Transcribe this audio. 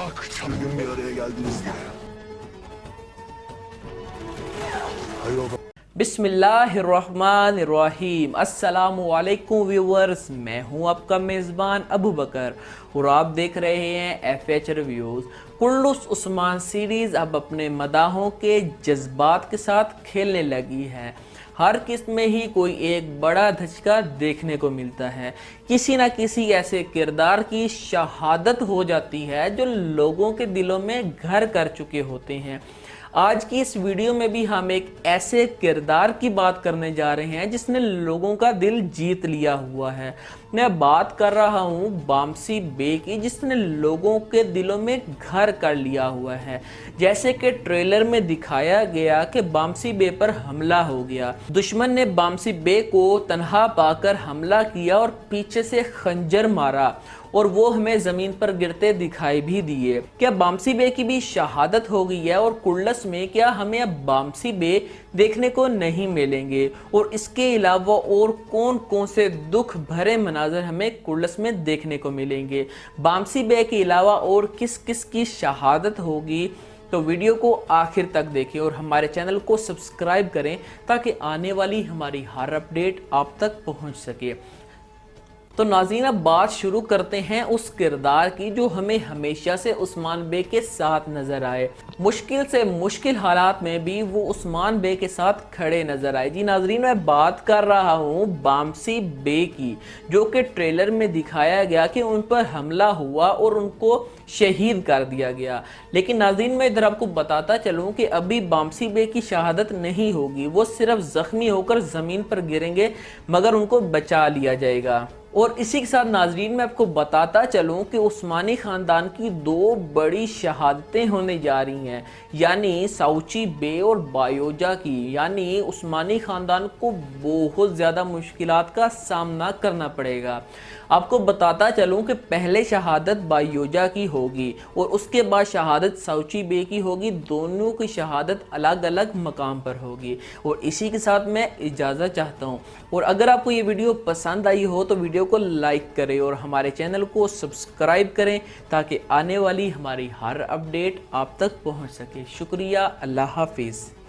akşam gün bir araya geldiniz diye. Hayrola? بسم اللہ الرحمن الرحیم۔ السلام علیکم ویورز، میں ہوں آپ کا میزبان ابو بکر اور آپ دیکھ رہے ہیں ایف ایچ ریویوز۔ کرولوس عثمان سیریز اب اپنے مداحوں کے جذبات کے ساتھ کھیلنے لگی ہے۔ ہر قسط میں ہی کوئی ایک بڑا دھچکا دیکھنے کو ملتا ہے، کسی نہ کسی ایسے کردار کی شہادت ہو جاتی ہے جو لوگوں کے دلوں میں گھر کر چکے ہوتے ہیں۔ آج کی اس ویڈیو میں بھی ہم ایک ایسے کردار کی بات کرنے جا رہے ہیں جس نے لوگوں کا دل جیت لیا ہوا ہے۔ میں بات کر رہا ہوں بامسی بے کی، جس نے لوگوں کے دلوں میں گھر کر لیا ہوا ہے۔ جیسے کہ ٹریلر میں دکھایا گیا کہ بامسی بے پر حملہ ہو گیا، دشمن نے بامسی بے کو تنہا پا کر حملہ کیا اور پیچھے سے خنجر مارا اور وہ ہمیں زمین پر گرتے دکھائی بھی دیے۔ کیا بامسی بے کی بھی شہادت ہو گئی ہے اور کرولس میں کیا ہمیں اب بامسی بے دیکھنے کو نہیں ملیں گے؟ اور اس کے علاوہ اور کون کون سے دکھ بھرے مناظر ہمیں کرولس میں دیکھنے کو ملیں گے؟ بامسی بے کے علاوہ اور کس کس کی شہادت ہوگی؟ تو ویڈیو کو آخر تک دیکھیں اور ہمارے چینل کو سبسکرائب کریں تاکہ آنے والی ہماری ہر اپڈیٹ آپ تک پہنچ سکے۔ تو ناظرین، اب بات شروع کرتے ہیں اس کردار کی جو ہمیں ہمیشہ سے عثمان بے کے ساتھ نظر آئے۔ مشکل سے مشکل حالات میں بھی وہ عثمان بے کے ساتھ کھڑے نظر آئے۔ جی ناظرین، میں بات کر رہا ہوں بامسی بے کی، جو کہ ٹریلر میں دکھایا گیا کہ ان پر حملہ ہوا اور ان کو شہید کر دیا گیا۔ لیکن ناظرین، میں ادھر آپ کو بتاتا چلوں کہ ابھی بامسی بے کی شہادت نہیں ہوگی، وہ صرف زخمی ہو کر زمین پر گریں گے مگر ان کو بچا لیا جائے گا۔ اور اسی کے ساتھ ناظرین، میں آپ کو بتاتا چلوں کہ عثمانی خاندان کی دو بڑی شہادتیں ہونے جا رہی ہیں، یعنی ساوچی بے اور بایوجا کی۔ یعنی عثمانی خاندان کو بہت زیادہ مشکلات کا سامنا کرنا پڑے گا۔ آپ کو بتاتا چلوں کہ پہلے شہادت بایوجا کی ہوگی اور اس کے بعد شہادت ساوچی بے کی ہوگی۔ دونوں کی شہادت الگ الگ مقام پر ہوگی۔ اور اسی کے ساتھ میں اجازت چاہتا ہوں، اور اگر آپ کو یہ ویڈیو پسند آئی ہو تو ویڈیو کو لائک کریں اور ہمارے چینل کو سبسکرائب کریں تاکہ آنے والی ہماری ہر اپڈیٹ آپ تک پہنچ سکے۔ شکریہ، اللہ حافظ۔